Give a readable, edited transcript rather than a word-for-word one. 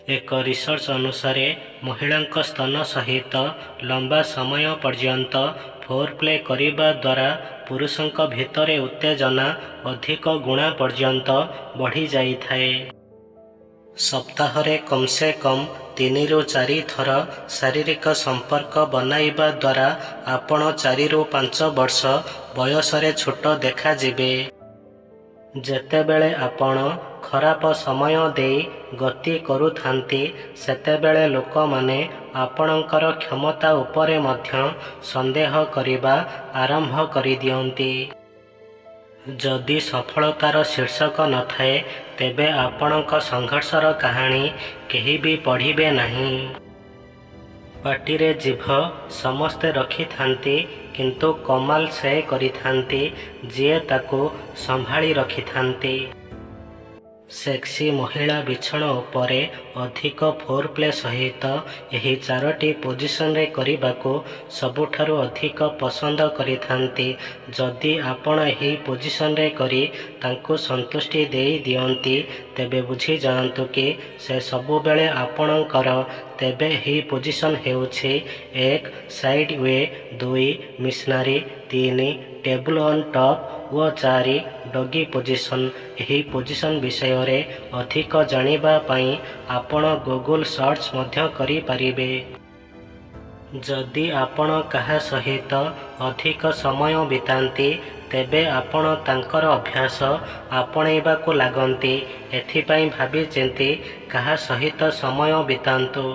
ଏକ ରିସର୍ଚ୍ଚ ଅନୁସାରେ ମହିଳାଙ୍କ ସ୍ତନ ସହିତ ଲମ୍ବା ସମୟ ପର୍ଯ୍ୟନ୍ତ ଫୋରପ୍ଲେ କରିବା ଦ୍ୱାରା ପୁରୁଷଙ୍କ ଭିତରେ ଉତ୍ତେଜନା ଅଧିକ ଗୁଣା ପର୍ଯ୍ୟନ୍ତ ବଢ଼ିଯାଇଥାଏ। ସପ୍ତାହରେ କମ୍ ସେ କମ୍ 3 ରୁ 4 ଥର ଶାରୀରିକ ସମ୍ପର୍କ ବନାଇବା ଦ୍ୱାରା ଆପଣ 4 ରୁ 5 ବର୍ଷ ବୟସରେ ଛୋଟ ଦେଖାଯିବେ। ଯେତେବେଳେ ଆପଣ ଖରାପ ସମୟ ଦେଇ ଗତି କରୁଥାନ୍ତି ସେତେବେଳେ ଲୋକମାନେ ଆପଣଙ୍କର କ୍ଷମତା ଉପରେ ମଧ୍ୟ ସନ୍ଦେହ କରିବା ଆରମ୍ଭ କରିଦିଅନ୍ତି। ଯଦି ସଫଳତାର ଶୀର୍ଷକ ନଥାଏ ତେବେ ଆପଣଙ୍କ ସଂଘର୍ଷର କାହାଣୀ କେହି ବି ପଢ଼ିବେ ନାହିଁ। ପାଟିରେ ଜିଭ ସମସ୍ତେ ରଖିଥାନ୍ତି କିନ୍ତୁ କମାଲ ସେ କରିଥାନ୍ତି ଯିଏ ତାକୁ ସମ୍ଭାଳି ରଖିଥାନ୍ତି। ସେକ୍ସି ମହିଳା ବିଛଣା ଉପରେ ଅଧିକ ଫୋରପ୍ଲେ ସହିତ ଏହି 4ଟି ପୋଜିସନରେ କରିବାକୁ ସବୁଠାରୁ ଅଧିକ ପସନ୍ଦ କରିଥାନ୍ତି। ଯଦି ଆପଣ ଏହି ପୋଜିସନରେ କରି ତାଙ୍କୁ ସନ୍ତୁଷ୍ଟି ଦେଇ ଦିଅନ୍ତି ତେବେ ବୁଝିଯାଆନ୍ତୁ କି ସେ ସବୁବେଳେ ଆପଣଙ୍କର। ତେବେ ଏହି ପୋଜିସନ ହେଉଛି 1 side we, 2 missionary, 3 table on top O 4 doggy position. ଏହି ପୋଜିସନ ବିଷୟରେ ଅଧିକ ଜାଣିବା ପାଇଁ ଆପଣ ଗୁଗଲ ସର୍ଚ୍ଚ ମଧ୍ୟ କରିପାରିବେ। ଯଦି ଆପଣ କାହା ସହିତ ଅଧିକ ସମୟ ବିତାନ୍ତି ତେବେ ଆପଣ ତାଙ୍କର ଅଭ୍ୟାସ ଆପଣେଇବାକୁ ଲାଗନ୍ତି। ଏଥିପାଇଁ ଭାବିଚିନ୍ତି କାହା ସହିତ ସମୟ ବିତାନ୍ତୁ।